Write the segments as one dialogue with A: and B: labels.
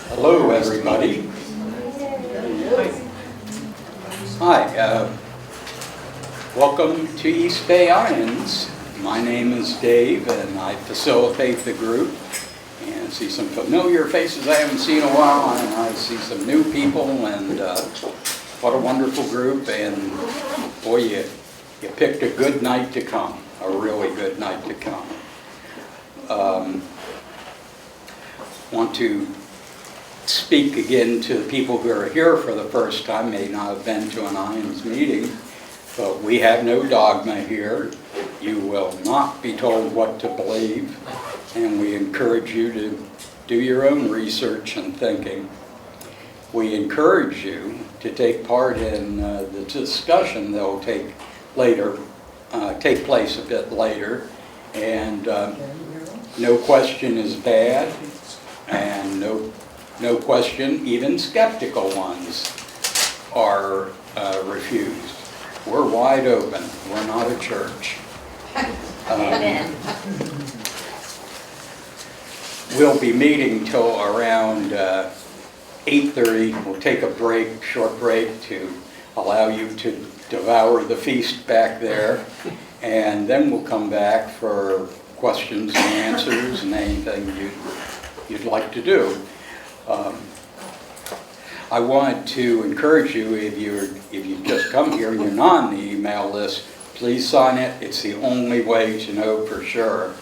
A: Hello, everybody. Hi, welcome to East Bay IANDS. My name is Dave, and I facilitate the group. And I see some familiar faces I haven't seen in a while, and I see some new people, and what a wonderful group. And boy, you picked a good night to come, a really good night to come. Want to speak again to the people who are here for the first time, may not have been to an IANDS meeting, but we have no dogma here. You will not be told what to believe, and we encourage you to do your own research and thinking. We encourage you to take part in the discussion that will take place a bit later, and no question is bad, and no question, even skeptical ones are refused. We're wide open. We're not a church.
B: Amen.
A: We'll be meeting till around 8:30. We'll take a break, short break, to allow you to devour the feast back there, and then we'll come back for questions and answers and anything you'd like to do. I want to encourage you, if you just come here and you're not on the email list, please sign it. It's the only way to know for sure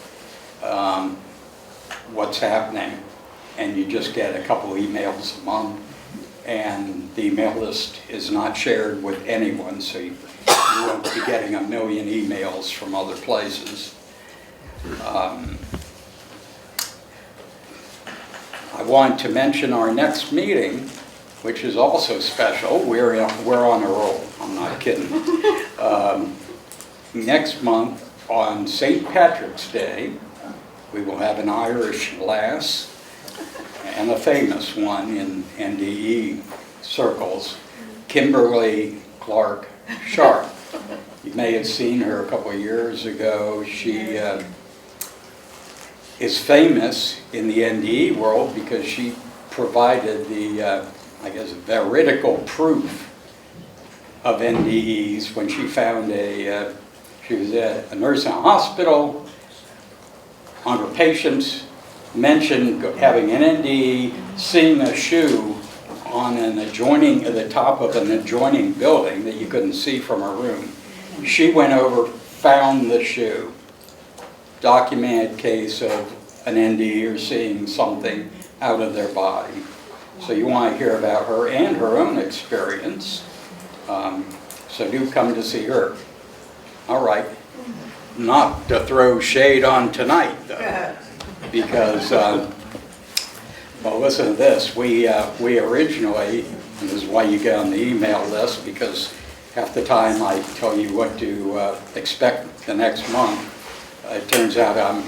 A: what's happening. And you just get a couple emails a month, and the email list is not shared with anyone, so you won't be getting a million emails from other places. I want to mention our next meeting, which is also special. We're on a roll. I'm not kidding. Next month, on St. Patrick's Day, we will have an Irish lass, and a famous one in NDE circles, Kimberly-Clark Sharp. You may have seen her a couple of years ago. She is famous in the NDE world because she provided the, veridical proof of NDEs when she found she was a nurse in a hospital. On her patients mentioned having an NDE, seeing a shoe on the top of an adjoining building that you couldn't see from her room. She went over, found the shoe. Documented case of an NDE or seeing something out of their body. So you want to hear about her and her own experience. So do come to see her. All right. Not to throw shade on tonight, though, because, well, listen to this. We originally, and this is why you get on the email list, because half the time I tell you what to expect the next month, it turns out I'm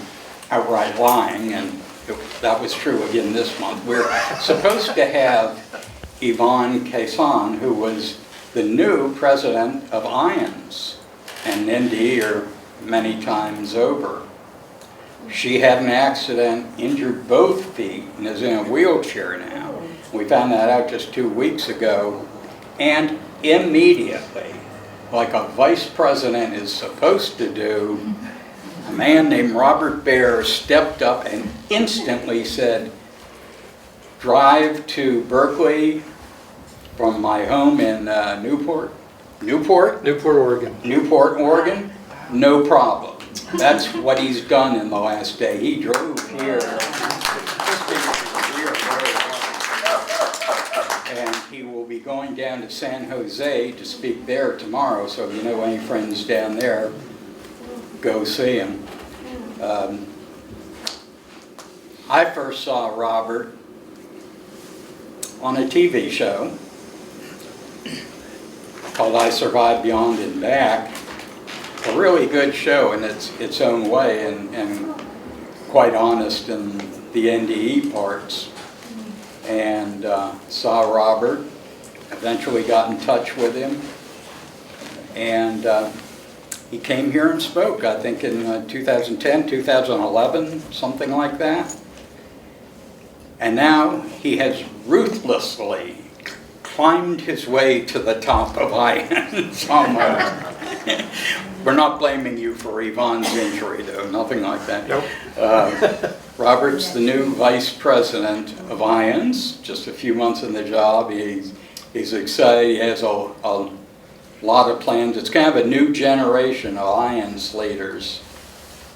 A: outright lying, and that was true again this month. We're supposed to have Yvonne Caisson, who was the new president of IANDS, and NDE many times over. She had an accident, injured both feet, and is in a wheelchair now. We found that out just 2 weeks ago, and immediately, like a vice president is supposed to do, a man named Robert Baer stepped up and instantly said, drive to Berkeley from my home in Newport, Oregon, no problem. That's what he's done in the last day. He drove here. And he will be going down to San Jose to speak there tomorrow, so if you know any friends down there, go see him. I first saw Robert on a TV show called I Survived Beyond and Back. A really good show in its own way, and quite honest in the NDE parts. And saw Robert, eventually got in touch with him, and he came here and spoke, I think in 2010, 2011, something like that. And now he has ruthlessly climbed his way to the top of IANDS almost. We're not blaming you for Yvonne's injury, though, nothing like that.
C: Nope.
A: Robert's the new vice president of IANDS, just a few months in the job. He's excited, he has a lot of plans. It's kind of a new generation of IANDS leaders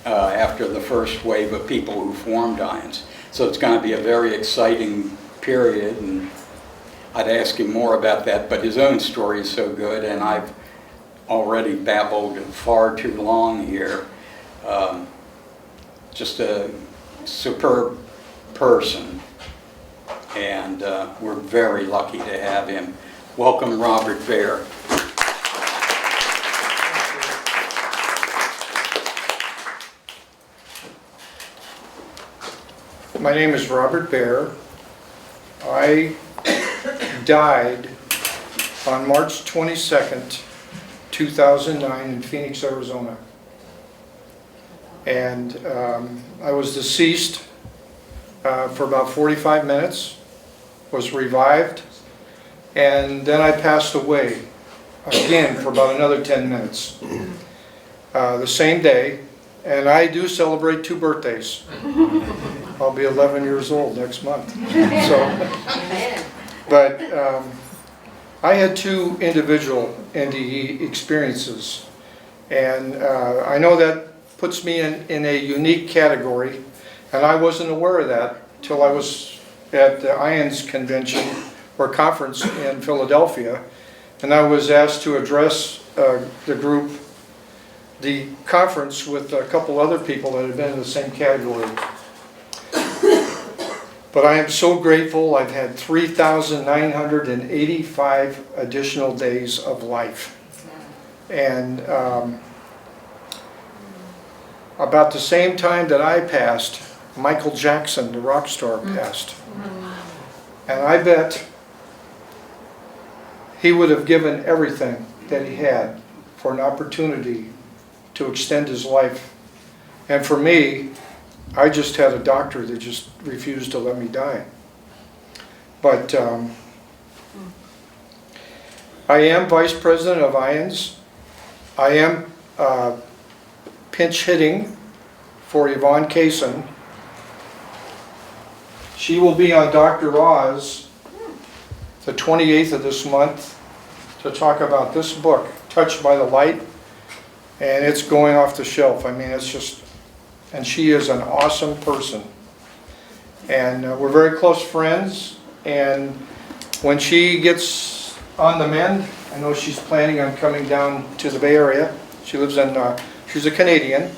A: after the first wave of people who formed IANDS. So it's going to be a very exciting period, and I'd ask him more about that, but his own story is so good, and I've already babbled far too long here. Just a superb person, and we're very lucky to have him. Welcome, Robert Baer.
C: My name is Robert Baer. I died on March 22nd, 2009 in Phoenix, Arizona. And I was deceased for about 45 minutes, was revived, and then I passed away again for about another 10 minutes. The same day, and I do celebrate 2 birthdays. I'll be 11 years old next month. But I had 2 individual NDE experiences, and I know that puts me in a unique category, and I wasn't aware of that till I was at the IANDS convention or conference in Philadelphia, and I was asked to address the conference with a couple other people that had been in the same category. But I am so grateful. I've had 3,985 additional days of life. And about the same time that I passed, Michael Jackson, the rock star, passed. And I bet he would have given everything that he had for an opportunity to extend his life. And for me, I just had a doctor that just refused to let me die. But I am vice president of IANDS. I am pinch hitting for Yvonne Kaysen. She will be on Dr. Oz the 28th of this month to talk about this book, Touched by the Light, and it's going off the shelf. I mean, it's just, and she is an awesome person. And we're very close friends, and when she gets on the mend, I know she's planning on coming down to the Bay Area. She lives in, she's a Canadian,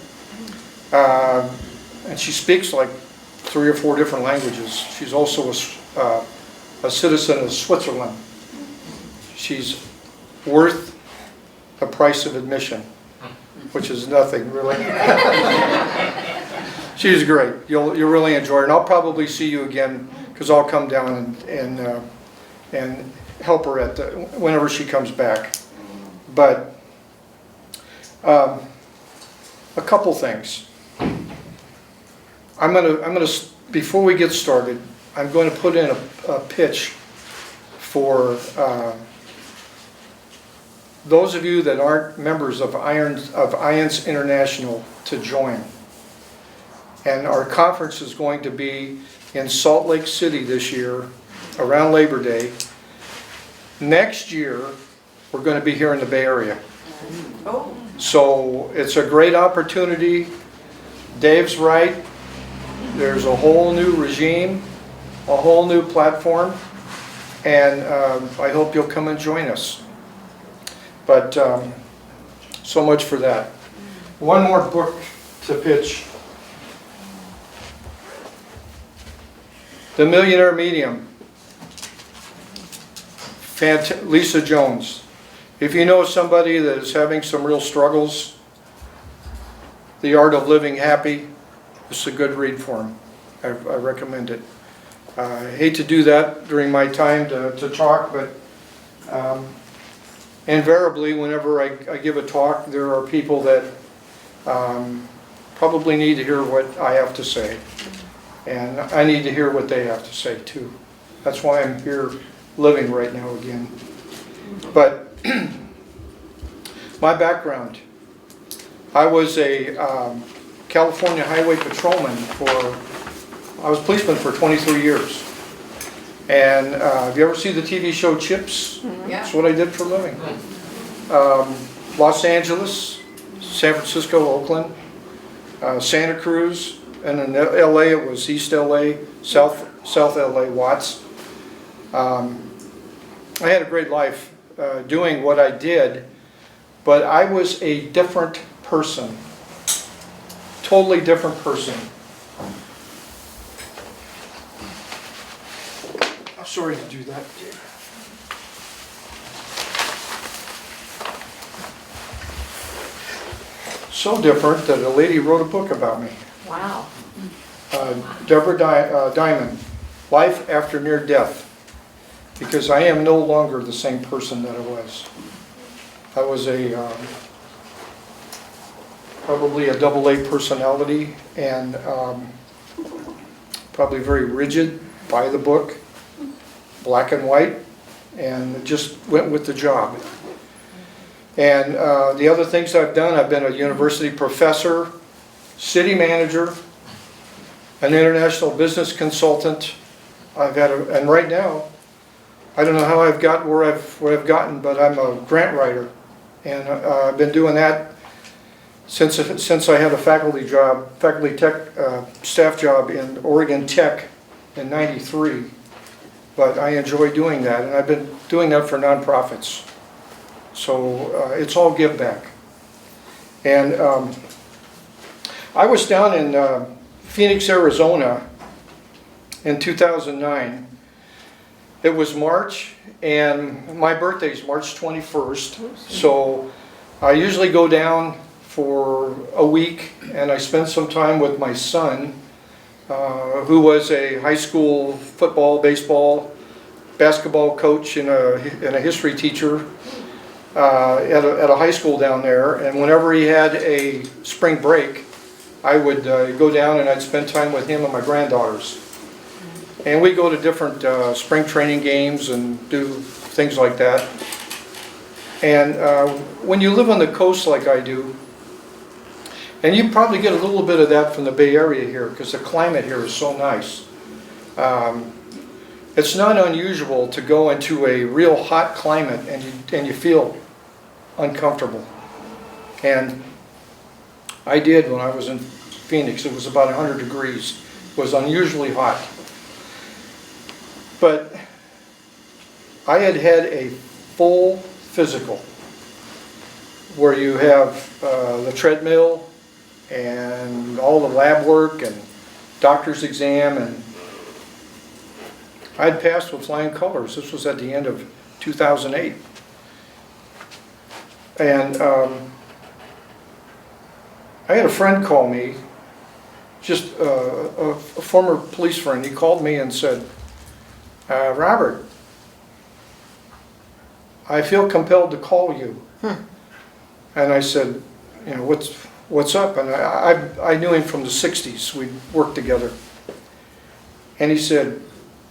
C: and she speaks like 3 or 4 different languages. She's also a citizen of Switzerland. She's worth the price of admission, which is nothing really. She's great. You'll really enjoy her, and I'll probably see you again because I'll come down and help her at whenever she comes back. But a couple things. I'm gonna before we get started, I'm going to put in a pitch for those of you that aren't members of IANDS International to join. And our conference is going to be in Salt Lake City this year, around Labor Day. Next year, we're going to be here in the Bay Area. So it's a great opportunity. Dave's right. There's a whole new regime, a whole new platform, and I hope you'll come and join us. But so much for that. One more book to pitch. The Millionaire Medium. Lisa Jones. If you know somebody that is having some real struggles, The Art of Living Happy, it's a good read for them. I recommend it. I hate to do that during my time to talk, but invariably, whenever I give a talk, there are people that probably need to hear what I have to say. And I need to hear what they have to say too. That's why I'm here living right now again. But my background, I was a California highway patrolman I was policeman for 23 years. And have you ever seen the TV show Chips?
B: Yeah.
C: That's what I did for a living. Los Angeles, San Francisco, Oakland, Santa Cruz, and in LA it was East LA, South LA, Watts. I had a great life doing what I did, but I was a different person, totally different person. I'm sorry to do that. So different that a lady wrote a book about me.
B: Wow.
C: Deborah Diamond, Life After Near Death, because I am no longer the same person that I was. I was probably a AA personality and probably very rigid by the book, black and white, and just went with the job. And the other things I've done, I've been a university professor, city manager, an international business consultant. And right now, I don't know how I've got where I've gotten, but I'm a grant writer, and I've been doing that since I had a faculty tech staff job in Oregon Tech in '93. But I enjoy doing that, and I've been doing that for nonprofits. So it's all give back. And I was down in Phoenix, Arizona in 2009. It was March, and my birthday is March 21st. So I usually go down for a week, and I spend some time with my son, who was a high school football, baseball, basketball coach and a history teacher at a high school down there. And whenever he had a spring break, I would go down and I'd spend time with him and my granddaughters. And we go to different spring training games and do things like that. And when you live on the coast like I do, and you probably get a little bit of that from the Bay Area here, because the climate here is so nice. It's not unusual to go into a real hot climate and you feel uncomfortable. And I did when I was in Phoenix. It was about 100 degrees. It was unusually hot. But I had a full physical where you have the treadmill and all the lab work and doctor's exam, and I'd passed with flying colors. This was at the end of 2008. And I had a friend call me, just a former police friend. He called me and said, Robert, I feel compelled to call you. And I said, you know, what's up? And I knew him from the 60s. We'd worked together. And he said,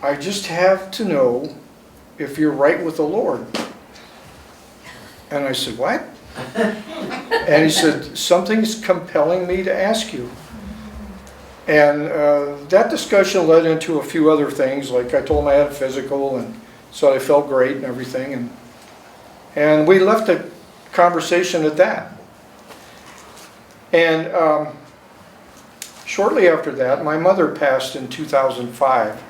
C: I just have to know if you're right with the Lord. And I said, what? And he said, something's compelling me to ask you. And that discussion led into a few other things, like I told him I had a physical, and so I felt great and everything. And we left the conversation at that. And shortly after that, my mother passed in 2005.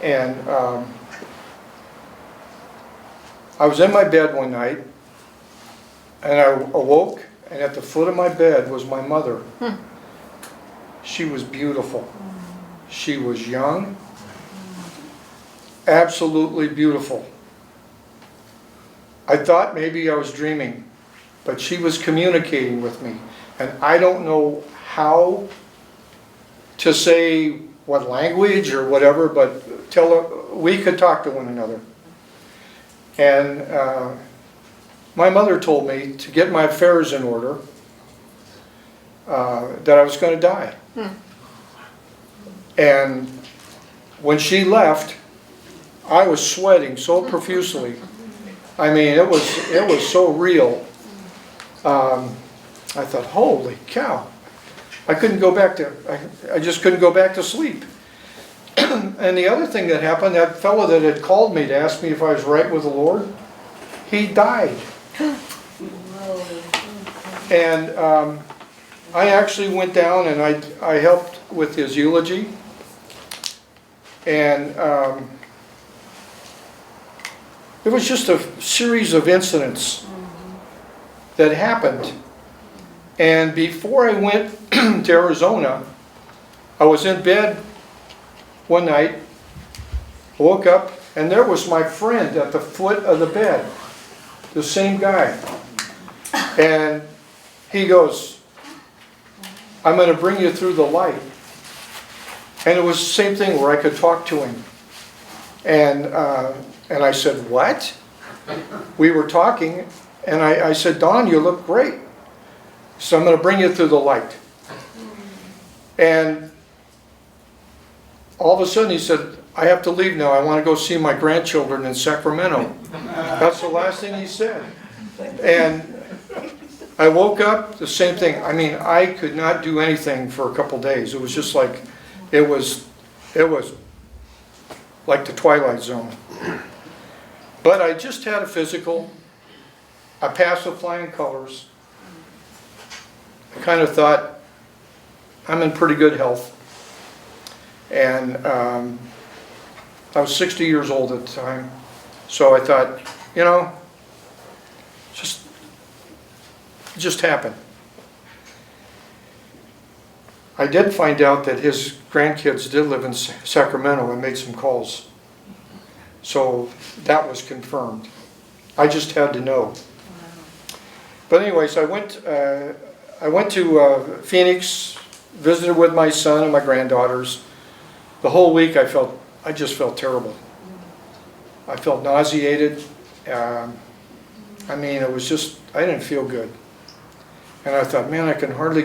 C: And I was in my bed one night, and I awoke, and at the foot of my bed was my mother. She was beautiful. She was young, absolutely beautiful. I thought maybe I was dreaming, but she was communicating with me. And I don't know how to say what language or whatever, but we could talk to one another. And my mother told me to get my affairs in order, that I was going to die. And when she left, I was sweating so profusely. I mean, it was so real. I thought, holy cow. I couldn't go back to, I just couldn't go back to sleep. And the other thing that happened, that fellow that had called me to ask me if I was right with the Lord, he died. And I actually went down and I helped with his eulogy. And it was just a series of incidents that happened. And before I went to Arizona, I was in bed one night, woke up, and there was my friend at the foot of the bed, the same guy. And he goes, I'm going to bring you through the light. And it was the same thing where I could talk to him. And I said, what? We were talking, and I said, Don, you look great. So I'm going to bring you through the light. And all of a sudden he said, I have to leave now. I want to go see my grandchildren in Sacramento. That's the last thing he said. And I woke up, the same thing. I mean, I could not do anything for a couple days. It was just like, it was like the Twilight Zone. But I just had a physical. I passed with flying colors. I kind of thought, I'm in pretty good health. And I was 60 years old at the time. So I thought, you know, just happened. I did find out that his grandkids did live in Sacramento and made some calls. So that was confirmed. I just had to know. But anyways, I went to Phoenix, visited with my son and my granddaughters. The whole week I just felt terrible. I felt nauseated. I mean, it was just, I didn't feel good. And I thought, man, I can hardly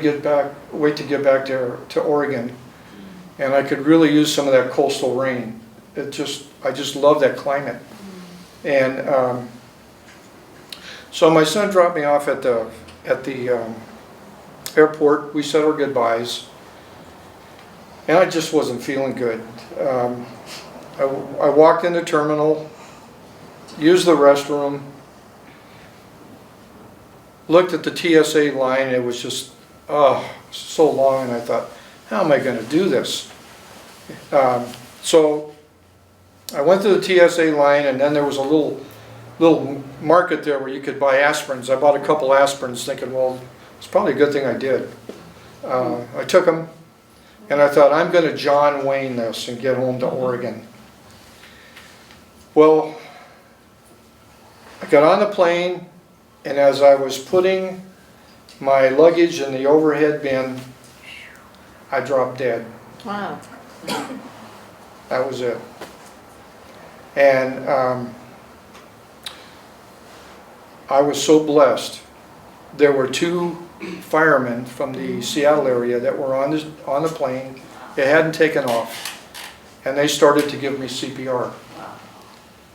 C: wait to get back to Oregon. And I could really use some of that coastal rain. I just love that climate. And so my son dropped me off at the airport. We said our goodbyes. And I just wasn't feeling good. I walked in the terminal, used the restroom, looked at the TSA line. It was just, so long. And I thought, how am I going to do this? So I went to the TSA line, and then there was a little market there where you could buy aspirins. I bought a couple aspirins thinking, well, it's probably a good thing I did. I took them, and I thought, I'm going to John Wayne this and get home to Oregon. Well, I got on the plane, and as I was putting my luggage in the overhead bin, I dropped dead.
B: Wow.
C: That was it. And I was so blessed. There were two firemen from the Seattle area that were on the plane. It hadn't taken off, and they started to give me CPR.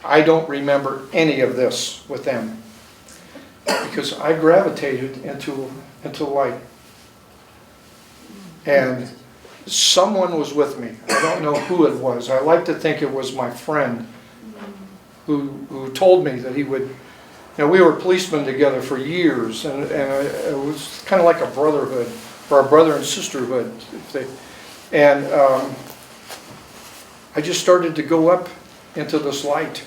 C: I don't remember any of this with them because I gravitated into light. And someone was with me. I don't know who it was. I like to think it was my friend who told me that he would. You know, we were policemen together for years, and it was kind of like a brotherhood, or a brother and sisterhood. And I just started to go up into this light.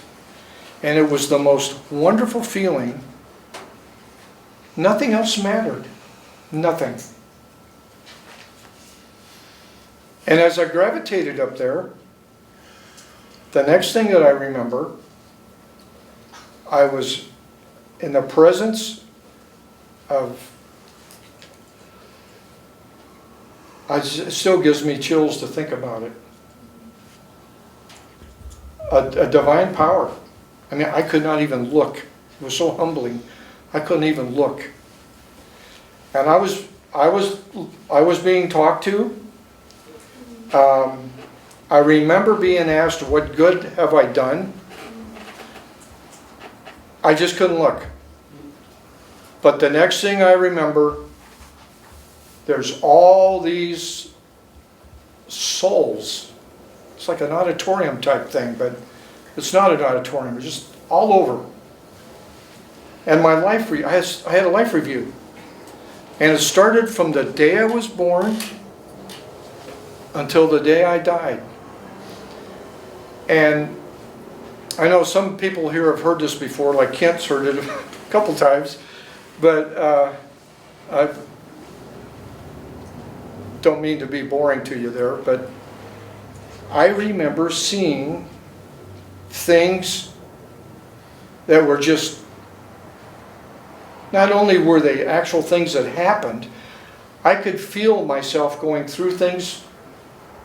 C: And it was the most wonderful feeling. Nothing else mattered. Nothing. And as I gravitated up there, the next thing that I remember, I was in the presence of, it still gives me chills to think about it, a divine power. I mean, I could not even look. It was so humbling. I couldn't even look. And I was being talked to. I remember being asked, what good have I done? I just couldn't look. But the next thing I remember, there's all these souls. It's like an auditorium type thing, but it's not an auditorium, it's just all over. And my life, I had a life review. And it started from the day I was born until the day I died. And I know some people here have heard this before, like Kent's heard it a couple times, but I don't mean to be boring to you there, but I remember seeing things that were just, not only were they actual things that happened, I could feel myself going through things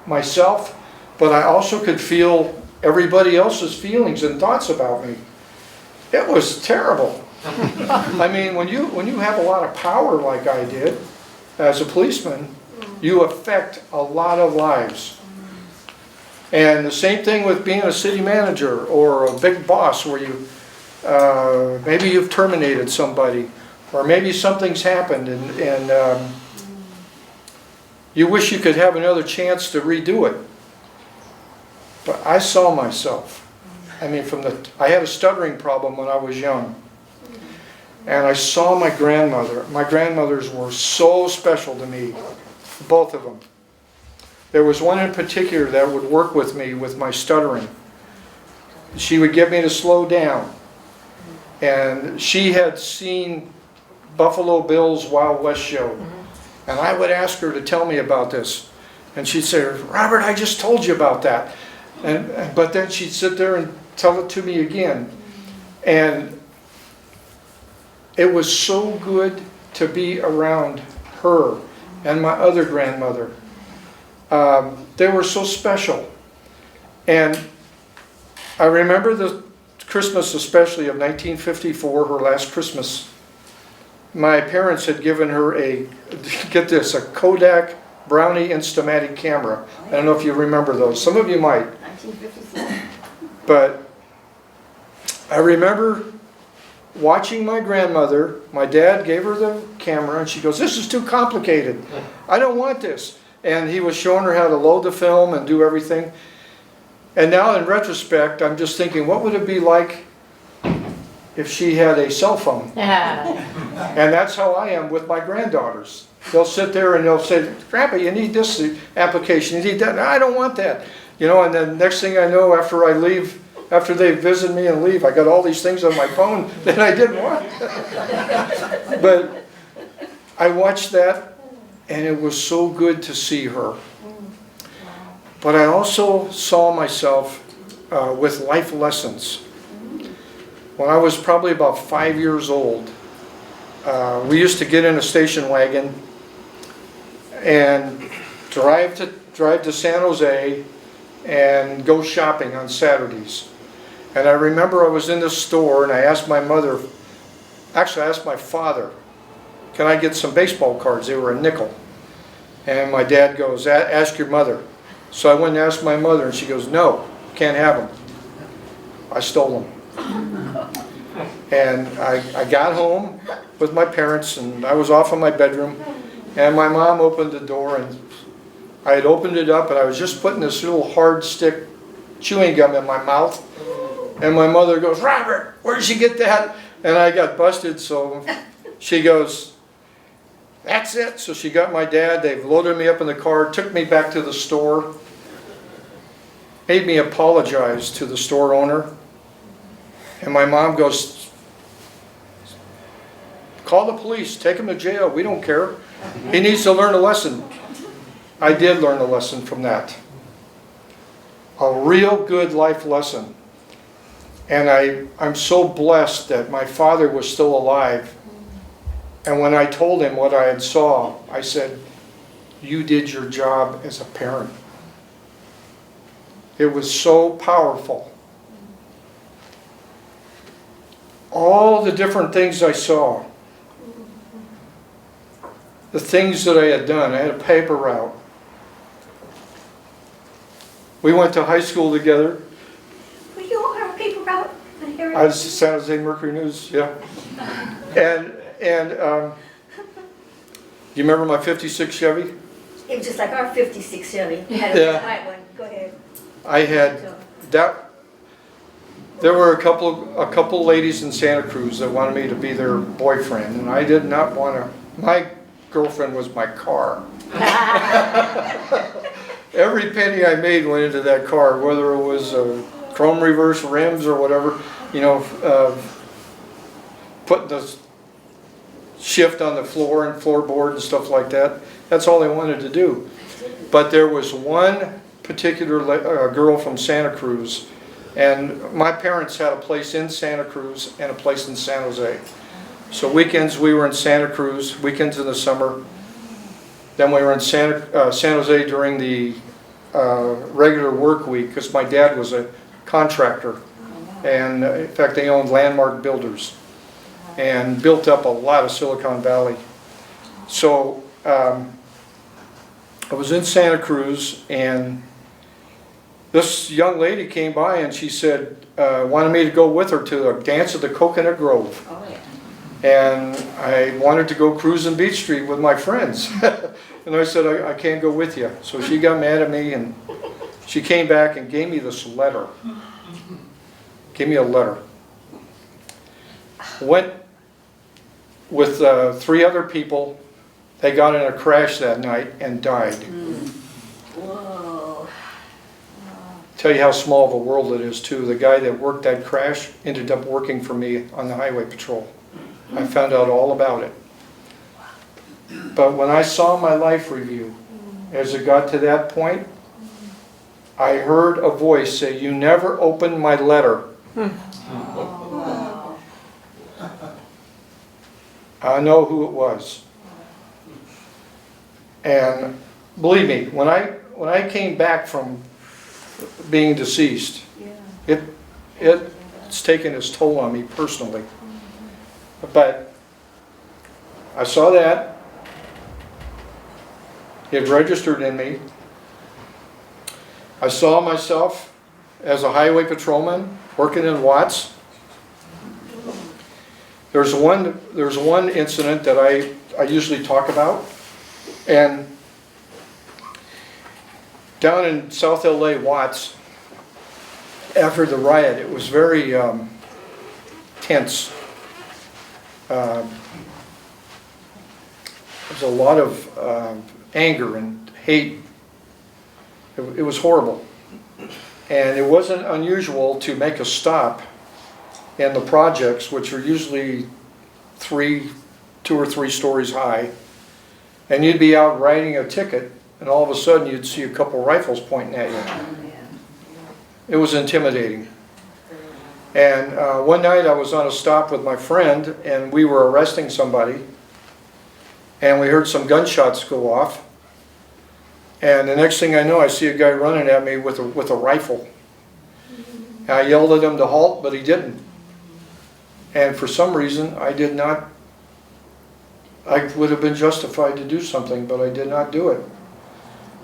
C: myself, but I also could feel everybody else's feelings and thoughts about me. It was terrible. I mean, when you have a lot of power like I did as a policeman, you affect a lot of lives. And the same thing with being a city manager or a big boss where you, maybe you've terminated somebody, or maybe something's happened and you wish you could have another chance to redo it. But I saw myself. I mean, I had a stuttering problem when I was young. And I saw my grandmother. My grandmothers were so special to me, both of them. There was one in particular that would work with me with my stuttering. She would get me to slow down. And she had seen Buffalo Bill's Wild West show. And I would ask her to tell me about this. And she'd say, Robert, I just told you about that. But then she'd sit there and tell it to me again. And it was so good to be around her and my other grandmother. They were so special. And I remember the Christmas especially of 1954, her last Christmas. My parents had given her get this, a Kodak Brownie Instamatic camera. I don't know if you remember those. Some of you might.
B: 1954.
C: But I remember watching my grandmother. My dad gave her the camera and she goes, this is too complicated. I don't want this. And he was showing her how to load the film and do everything. And now in retrospect, I'm just thinking, what would it be like if she had a cell phone? And that's how I am with my granddaughters. They'll sit there and they'll say, Grandpa, you need this application, you need that. No, I don't want that. You know, and then next thing I know, after I leave, after they visit me and leave, I got all these things on my phone that I didn't want. But I watched that, and it was so good to see her. But I also saw myself with life lessons. When I was probably about 5 years old, we used to get in a station wagon and drive to San Jose and go shopping on Saturdays. And I remember I was in the store and I asked my mother, actually I asked my father, can I get some baseball cards? They were a nickel. And my dad goes, ask your mother. So I went and asked my mother and she goes, no, can't have them. I stole them. And I got home with my parents and I was off in my bedroom and my mom opened the door and I had opened it up and I was just putting this little hard stick chewing gum in my mouth and my mother goes, Robert, where did you get that? And I got busted, so she goes, that's it. So she got my dad, they've loaded me up in the car, took me back to the store, made me apologize to the store owner. And my mom goes, call the police, take him to jail, we don't care. He needs to learn a lesson. I did learn a lesson from that. A real good life lesson. And I'm so blessed that my father was still alive. And when I told him what I had saw, I said, you did your job as a parent. It was so powerful. All the different things I saw, the things that I had done. I had a paper route. We went to high school together.
B: Were you on a paper route?
C: I was the San Jose Mercury News, yeah. And you remember my 56 Chevy?
B: It was just like our 56 Chevy. You had
C: Yeah.
B: a white one. Go ahead.
C: I had that. There were a couple ladies in Santa Cruz that wanted me to be their boyfriend, and I did not want to. My girlfriend was my car. Every penny I made went into that car, whether it was chrome reverse rims or whatever, you know, putting the shift on the floor and floorboard and stuff like that. That's all I wanted to do. But there was one particular girl from Santa Cruz, and my parents had a place in Santa Cruz and a place in San Jose. So weekends we were in Santa Cruz, weekends in the summer. Then we were in San Jose during the regular work week, because my dad was a contractor. And in fact, they owned Landmark Builders and built up a lot of Silicon Valley. So I was in Santa Cruz, and this young lady came by and she said, wanted me to go with her to a dance at the Coconut Grove.
B: Oh, yeah.
C: And I wanted to go cruising Beach Street with my friends. And I said, I can't go with you. So she got mad at me, and she came back and gave me this letter. Gave me a letter. Went with 3 other people. They got in a crash that night and died.
B: Whoa.
C: Tell you how small of a world it is, too. The guy that worked that crash ended up working for me on the highway patrol. I found out all about it. But when I saw my life review, as it got to that point, I heard a voice say, "You never opened my letter." I know who it was. And believe me, when I came back from being deceased, it's taken its toll on me personally. But I saw that. It registered in me. I saw myself as a highway patrolman working in Watts. There's one incident that I usually talk about. And down in South LA, Watts, after the riot, it was very tense. There was a lot of anger and hate. It was horrible. And it wasn't unusual to make a stop in the projects, which are usually 2 or 3 stories high. And you'd be out writing a ticket, and all of a sudden you'd see a couple rifles pointing at you. It was intimidating. And one night I was on a stop with my friend, and we were arresting somebody, and we heard some gunshots go off. And the next thing I know, I see a guy running at me with a rifle. And I yelled at him to halt, but he didn't. And for some reason, I would have been justified to do something, but I did not do it.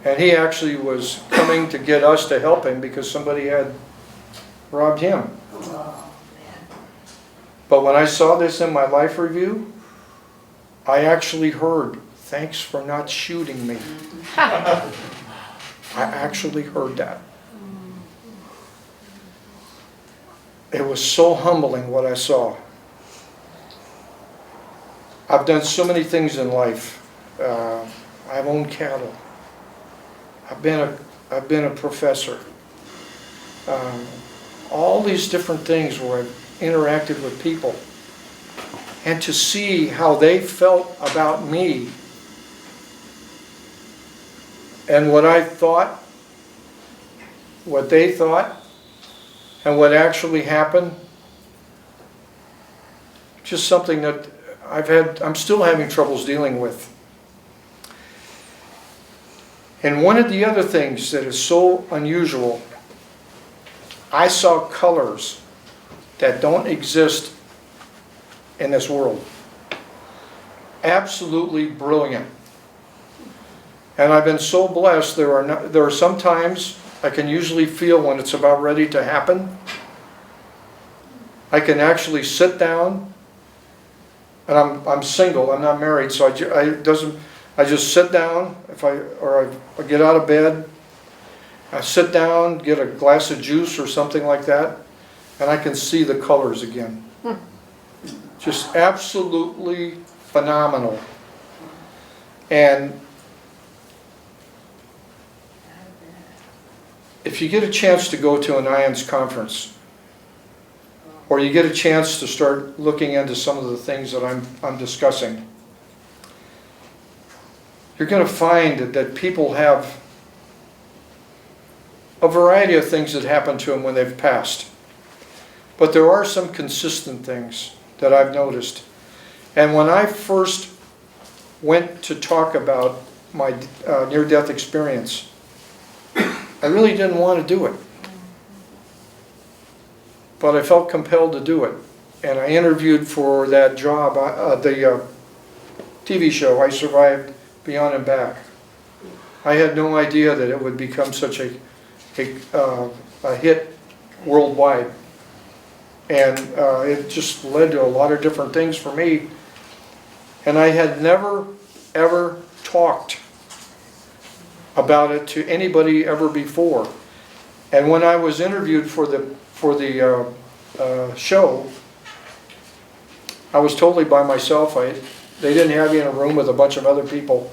C: And he actually was coming to get us to help him because somebody had robbed him. But when I saw this in my life review, I actually heard, "Thanks for not shooting me." I actually heard that. It was so humbling what I saw. I've done so many things in life. I've owned cattle. I've been a professor. All these different things where I've interacted with people. And to see how they felt about me and what I thought, what they thought, and what actually happened, just something that I'm still having troubles dealing with. And one of the other things that is so unusual, I saw colors that don't exist in this world. Absolutely brilliant. And I've been so blessed. There are some times I can usually feel when it's about ready to happen. I can actually sit down, and I'm single, I'm not married, so I just sit down, I get out of bed, I sit down, get a glass of juice or something like that, and I can see the colors again. Just absolutely phenomenal. And if you get a chance to go to an IANDS conference, or you get a chance to start looking into some of the things that I'm discussing, you're going to find that people have a variety of things that happen to them when they've passed. But there are some consistent things that I've noticed. And when I first went to talk about my near-death experience, I really didn't want to do it. But I felt compelled to do it. And I interviewed for that job, the TV show, I Survived Beyond and Back. I had no idea that it would become such a hit worldwide. And it just led to a lot of different things for me. And I had never, ever talked about it to anybody ever before. And when I was interviewed for the show, I was totally by myself. They didn't have you in a room with a bunch of other people.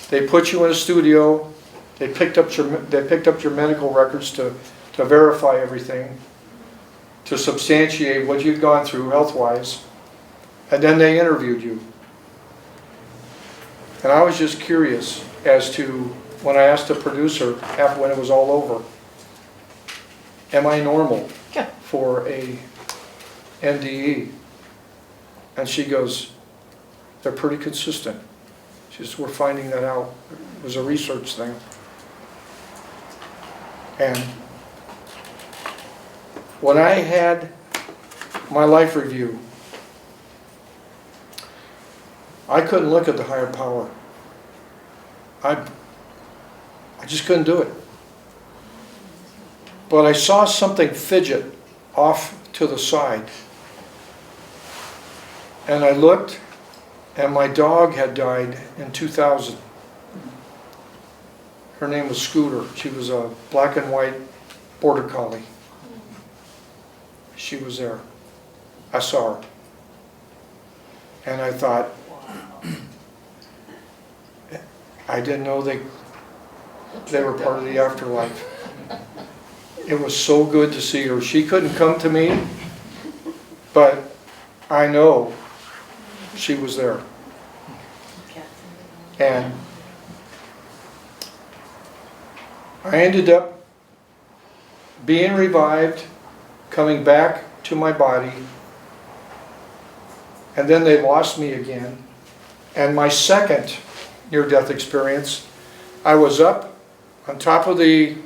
C: They put you in a studio. They picked up your medical records to verify everything, to substantiate what you'd gone through health-wise, and then they interviewed you. And I was just curious as to, when I asked the producer when it was all over, am I normal for a NDE? And she goes, they're pretty consistent. She says, we're finding that out. It was a research thing. And when I had my life review, I couldn't look at the higher power. I just couldn't do it. But I saw something fidget off to the side. And I looked, and my dog had died in 2000. Her name was Scooter. She was a black and white border collie. She was there. I saw her. And I thought, I didn't know they were part of the afterlife. It was so good to see her. She couldn't come to me, but I know she was there. And I ended up being revived, coming back to my body, and then they lost me again. And my second near-death experience, I was up on top of the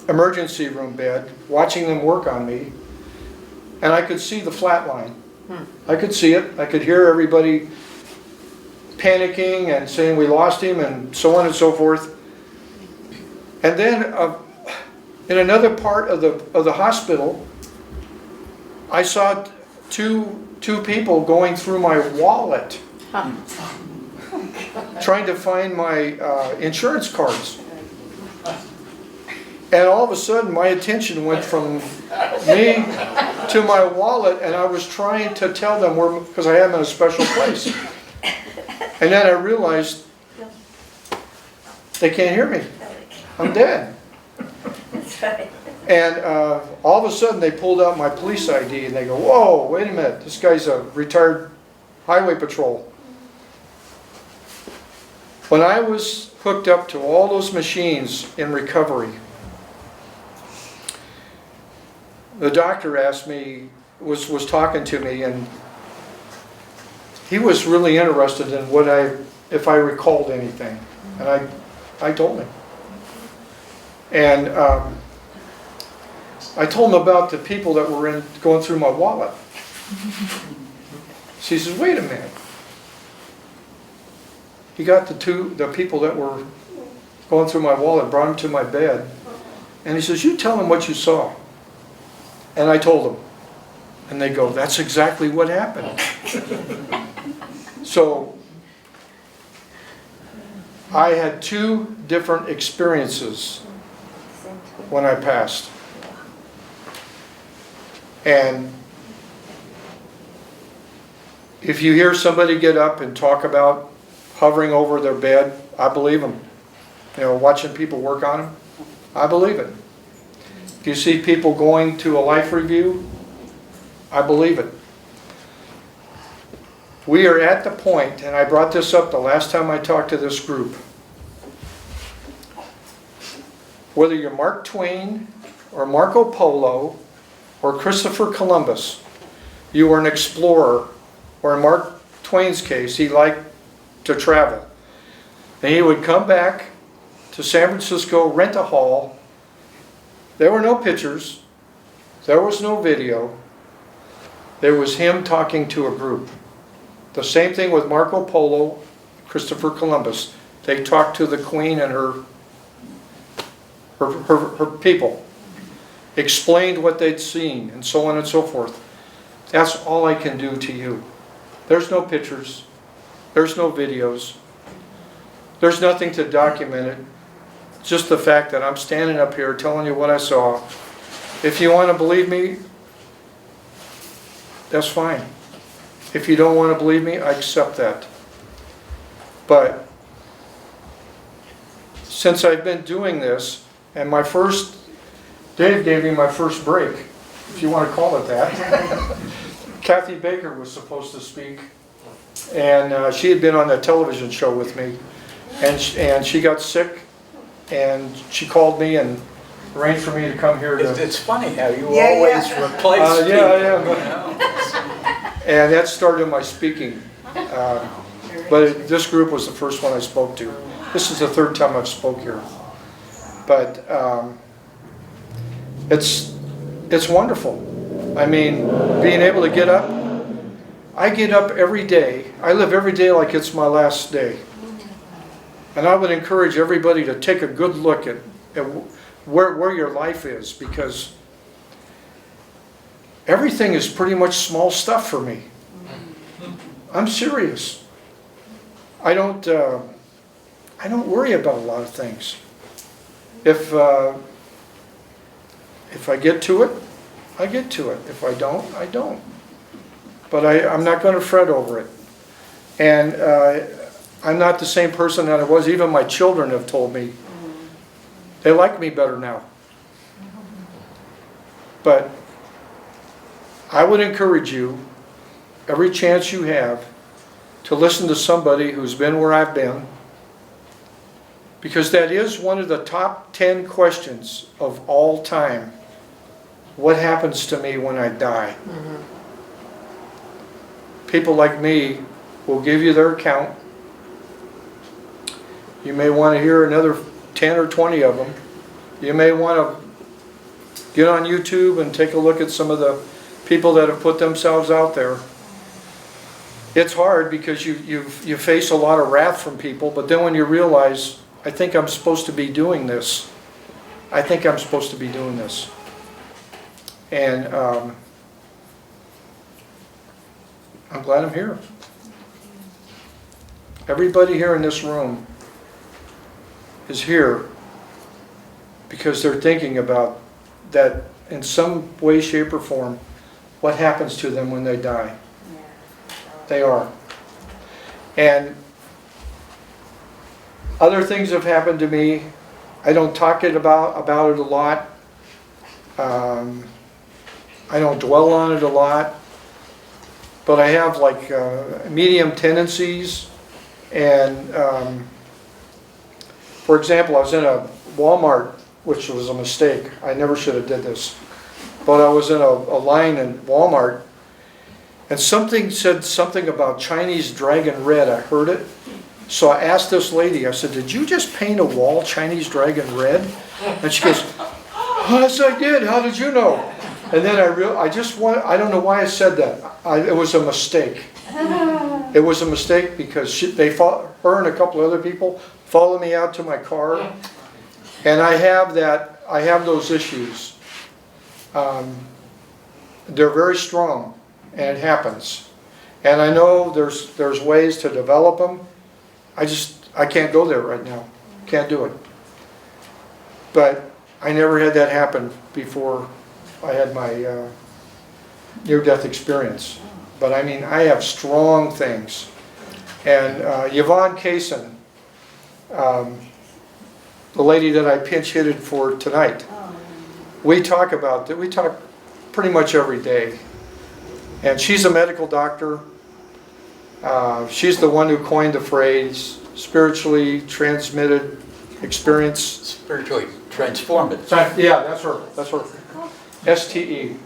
C: emergency room bed, watching them work on me, and I could see the flat line. I could see it. I could hear everybody panicking and saying we lost him and so on and so forth. And then in another part of the hospital, I saw two people going through my wallet, trying to find my insurance cards. And all of a sudden, my attention went from me to my wallet, and I was trying to tell them where, because I had them in a special place. And then I realized they can't hear me. I'm dead.
B: That's right.
C: And all of a sudden, they pulled out my police ID, and they go, "Whoa, wait a minute! This guy's a retired highway patrol." When I was hooked up to all those machines in recovery, the doctor asked me, was talking to me, and he was really interested in if I recalled anything, and I told him. And I told him about the people that were going through my wallet. So he says, "Wait a minute." He got the people that were going through my wallet, brought him to my bed. And he says, you tell him what you saw. And I told them. And they go, that's exactly what happened. So I had 2 different experiences when I passed. And if you hear somebody get up and talk about hovering over their bed, I believe them. You know, watching people work on them, I believe it. If you see people going to a life review, I believe it. We are at the point, and I brought this up the last time I talked to this group. Whether you're Mark Twain or Marco Polo or Christopher Columbus, you are an explorer, or in Mark Twain's case, he liked to travel. And he would come back to San Francisco, rent a hall. There were no pictures. There was no video. There was him talking to a group. The same thing with Marco Polo, Christopher Columbus. They talked to the Queen and her people. Explained what they'd seen, and so on and so forth. That's all I can do to you. There's no pictures. There's no videos. There's nothing to document it. Just the fact that I'm standing up here telling you what I saw. If you want to believe me, that's fine. If you don't want to believe me, I accept that. But since I've been doing this, and Dave gave me my first break, if you want to call it that. Kathy Baker was supposed to speak, and she had been on a television show with me, and she got sick, and she called me and arranged for me to come here to...
A: It's funny how you always replace people.
C: And that started my speaking. But this group was the first one I spoke to. This is the 3rd time I've spoke here. But it's wonderful. I mean, being able to get up. I get up every day. I live every day like it's my last day. And I would encourage everybody to take a good look at where your life is, because everything is pretty much small stuff for me. I'm serious. I don't worry about a lot of things. If I get to it, I get to it. If I don't, I don't. But I'm not going to fret over it. And I'm not the same person that I was. Even my children have told me they like me better now. But I would encourage you, every chance you have, to listen to somebody who's been where I've been, because that is one of the top 10 questions of all time. What happens to me when I die? People like me will give you their account. You may want to hear another 10 or 20 of them. You may want to get on YouTube and take a look at some of the people that have put themselves out there. It's hard because you face a lot of wrath from people, but then when you realize, I think I'm supposed to be doing this. I think I'm supposed to be doing this. And I'm glad I'm here. Everybody here in this room is here because they're thinking about that in some way, shape, or form, what happens to them when they die. They are. And other things have happened to me. I don't talk about it a lot. I don't dwell on it a lot. But I have like medium tendencies. And for example, I was in a Walmart, which was a mistake. I never should have did this. But I was in a line in Walmart, and something said something about Chinese dragon red. I heard it. So I asked this lady, I said, did you just paint a wall Chinese dragon red? And she goes, oh, yes I did, how did you know? And then I don't know why I said that. It was a mistake. It was a mistake because her and a couple other people follow me out to my car. And I have those issues. They're very strong, and it happens. And I know there's ways to develop them. I can't go there right now. Can't do it. But I never had that happen before I had my near-death experience. But I mean, I have strong things. And Yvonne Kaysen, the lady that I pinch hitted for tonight, we talk about that. We talk pretty much every day. And she's a medical doctor. She's the one who coined the phrase spiritually transmitted experience.
A: Spiritually transformative.
C: Yeah, that's her. That's her. STE.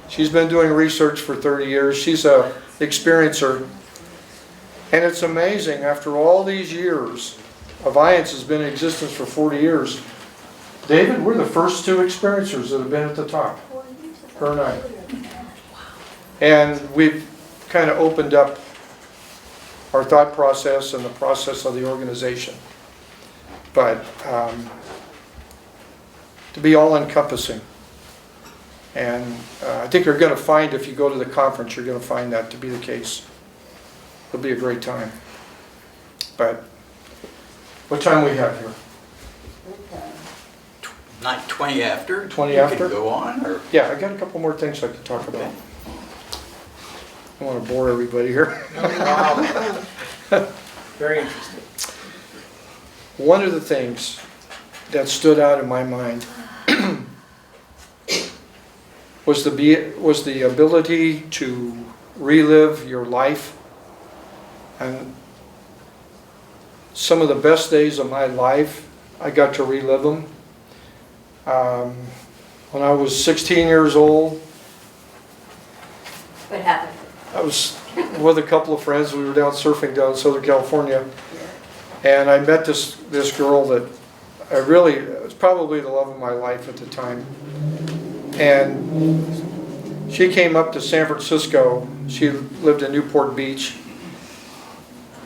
C: She's been doing research for 30 years. She's a experiencer. And it's amazing, after all these years, IANDS has been in existence for 40 years. David, we're the first two experiencers that have been at the top. Her and I. And we've kind of opened up our thought process and the process of the organization. But to be all-encompassing. And I think you're going to find, if you go to the conference, you're going to find that to be the case. It'll be a great time. But what time we have here?
A: Not 20 after?
C: 20
A: You
C: after?
A: can go on, or?
C: Yeah, I got a couple more things I could talk about. I don't want to bore everybody here.
D: Very interesting.
C: One of the things that stood out in my mind was the ability to relive your life. And some of the best days of my life, I got to relive them. When I was 16 years old,
B: What happened?
C: I was with a couple of friends. We were down surfing down in Southern California. And I met this girl that it was probably the love of my life at the time. And she came up to San Francisco. She lived in Newport Beach.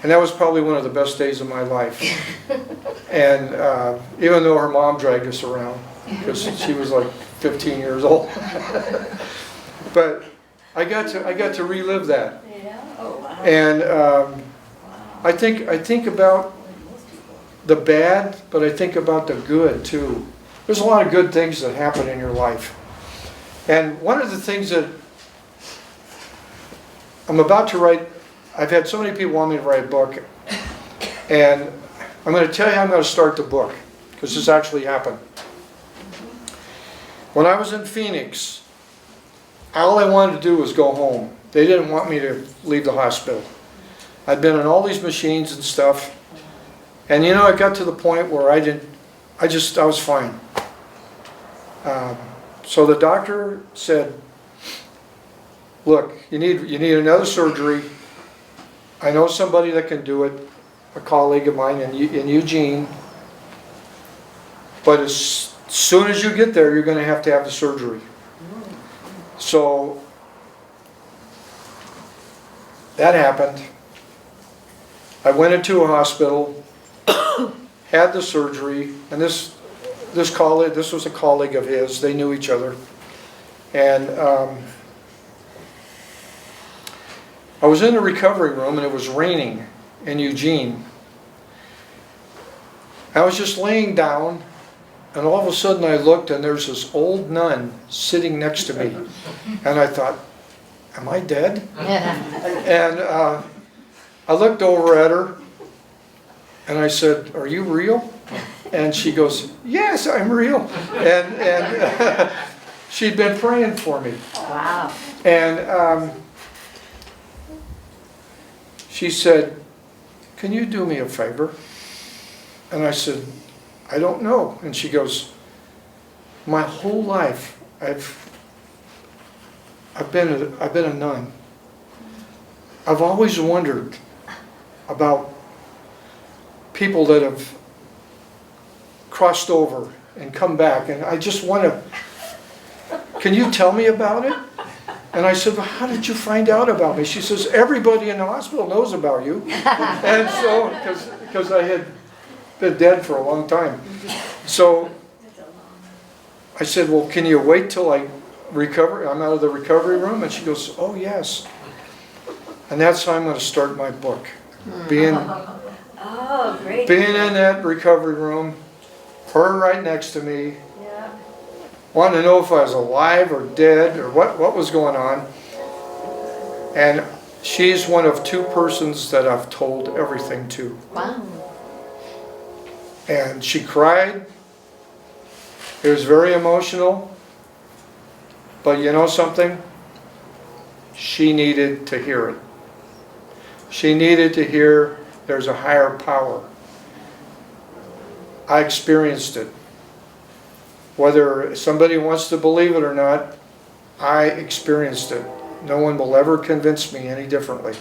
C: And that was probably one of the best days of my life. And even though her mom dragged us around, because she was like 15 years old. But I got to relive that.
B: Yeah. Oh, wow.
C: And I think about the bad, but I think about the good too. There's a lot of good things that happen in your life. And one of the things that I'm about to write, I've had so many people want me to write a book, and I'm going to tell you how I'm going to start the book, because this actually happened. When I was in Phoenix, all I wanted to do was go home. They didn't want me to leave the hospital. I'd been on all these machines and stuff, and you know, it got to the point where I was fine. So the doctor said, look, you need another surgery. I know somebody that can do it, a colleague of mine in Eugene. But as soon as you get there, you're going to have the surgery. So that happened. I went into a hospital, had the surgery, and this was a colleague of his. They knew each other. And I was in the recovery room, and it was raining in Eugene. I was just laying down, and all of a sudden I looked, and there's this old nun sitting next to me. And I thought, am I dead? And I looked over at her, and I said, are you real? And she goes, yes, I'm real. And she'd been praying for me.
B: Wow.
C: And she said, can you do me a favor? And I said, I don't know. And she goes, my whole life I've been a nun. I've always wondered about people that have crossed over and come back, and I just want to, can you tell me about it? And I said, well, how did you find out about me? She says, everybody in the hospital knows about you. And so, because I had been dead for a long time. So
B: That's a long.
C: I said, well, can you wait till I recover? I'm out of the recovery room? And she goes, oh, yes. And that's how I'm going to start my book. Being
B: Oh, great.
C: in that recovery room, her right next to me,
B: Yeah.
C: wanting to know if I was alive or dead or what was going on. And she's one of 2 persons that I've told everything to.
D: Wow.
C: And she cried. It was very emotional. But you know something? She needed to hear it. She needed to hear there's a higher power. I experienced it. Whether somebody wants to believe it or not, I experienced it. No one will ever convince me any differently.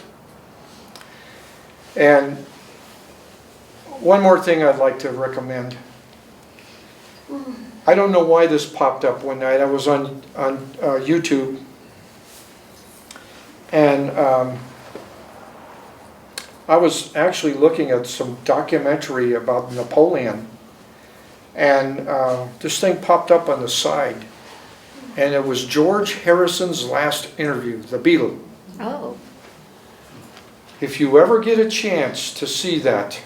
C: And one more thing I'd like to recommend. I don't know why this popped up one night. I was on YouTube, and I was actually looking at some documentary about Napoleon, and this thing popped up on the side, and it was George Harrison's last interview, the Beatle.
D: Oh.
C: If you ever get a chance to see that,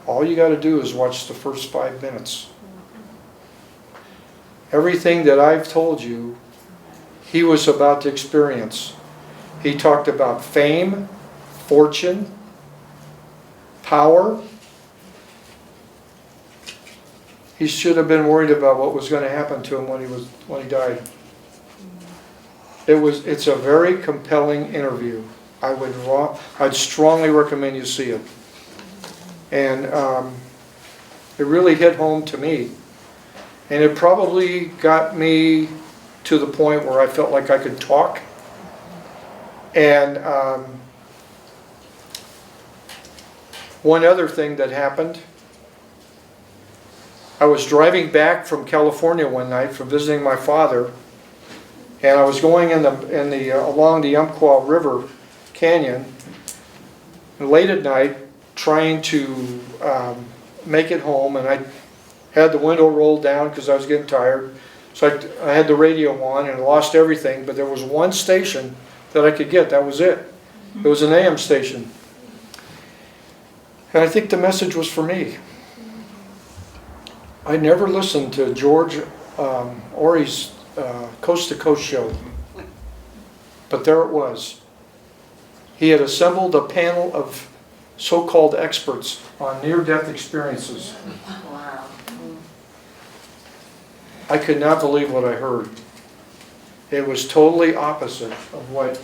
C: all you got to do is watch the first 5 minutes. Everything that I've told you, he was about to experience. He talked about fame, fortune, power. He should have been worried about what was going to happen to him when he died. It's a very compelling interview. I'd strongly recommend you see it. And it really hit home to me. And it probably got me to the point where I felt like I could talk. And one other thing that happened, I was driving back from California one night from visiting my father, and I was going along the Umpqua River Canyon late at night, trying to make it home, and I had the window rolled down because I was getting tired. So I had the radio on and lost everything, but there was one station that I could get. That was it. It was an AM station. And I think the message was for me. I never listened to George Ory's Coast to Coast show, but there it was. He had assembled a panel of so-called experts on near-death experiences.
B: Wow.
C: I could not believe what I heard. It was totally opposite of what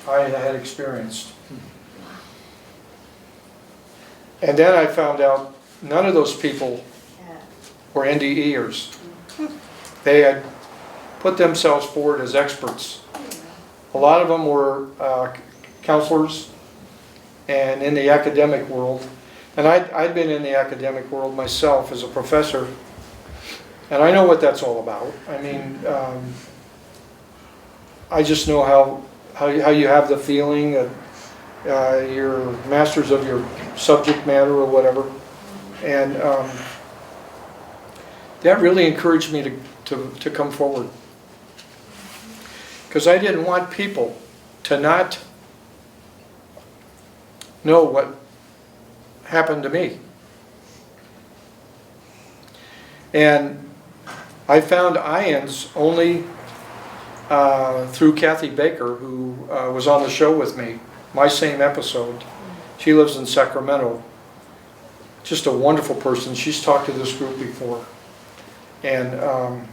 C: I had experienced. And then I found out none of those people
B: Yeah.
C: were NDEers. They had put themselves forward as experts. A lot of them were counselors and in the academic world. And I'd been in the academic world myself as a professor. And I know what that's all about. I mean, I just know how you have the feeling that you're masters of your subject matter or whatever. And that really encouraged me to come forward. Because I didn't want people to not know what happened to me. And I found IANDS only through Kathy Baker, who was on the show with me, my same episode. She lives in Sacramento. Just a wonderful person. She's talked to this group before. And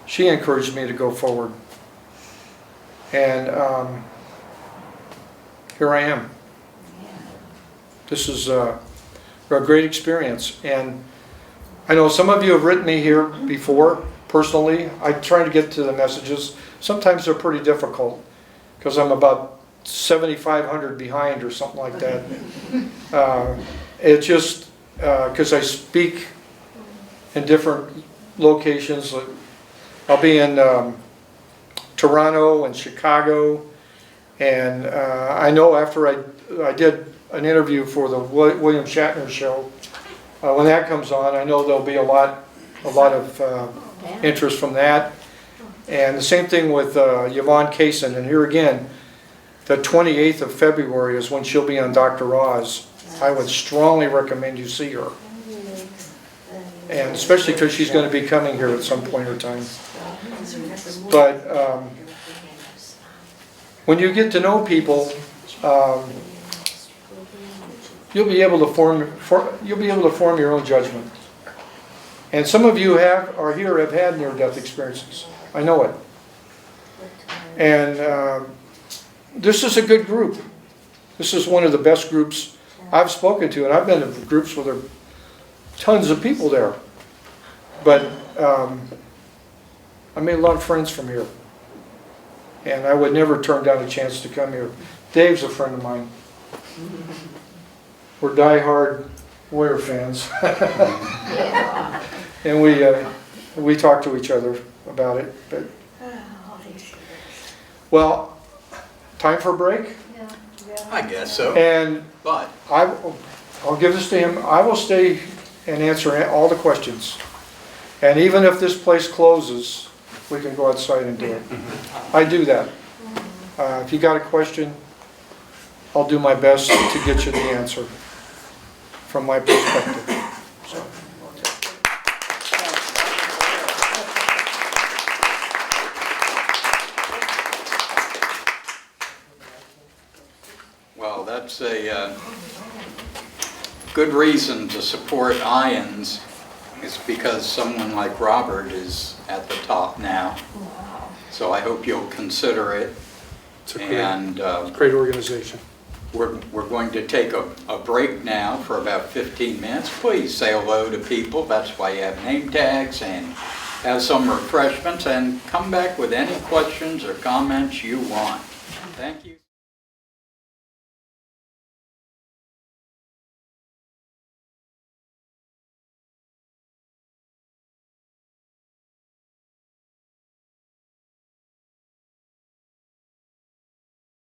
C: she encouraged me to go forward. And here I am. This is a great experience. And I know some of you have written me here before, personally. I try to get to the messages. Sometimes they're pretty difficult because I'm about 7,500 behind or something like that. It's just because I speak in different locations. I'll be in Toronto and Chicago, and I know after I did an interview for the William Shatner show, when that comes on, I know there'll be a lot of interest from that. And the same thing with Yvonne Kaysen, and here again, the 28th of February is when she'll be on Dr. Oz. I would strongly recommend you see her. And especially because she's going to be coming here at some point in time. But when you get to know people, you'll be able to form your own judgment. And some of you are here have had near-death experiences. I know it. And this is a good group. This is one of the best groups I've spoken to, and I've been to groups where there are tons of people there. But I made a lot of friends from here. And I would never turn down a chance to come here. Dave's a friend of mine. We're diehard Warrior fans. And we talk to each other about it. But, well, time for a break?
A: I guess so.
C: And
A: But
C: I'll give this to him. I will stay and answer all the questions. And even if this place closes, we can go outside and do it. I do that. If you got a question, I'll do my best to get you the answer from my perspective. So.
A: Well, that's a good reason to support IANDS, is because someone like Robert is at the top now. So I hope you'll consider it.
C: It's a great organization.
A: We're going to take a break now for about 15 minutes. Please say hello to people. That's why you have name tags, and have some refreshments, and come back with any questions or comments you want. Thank you.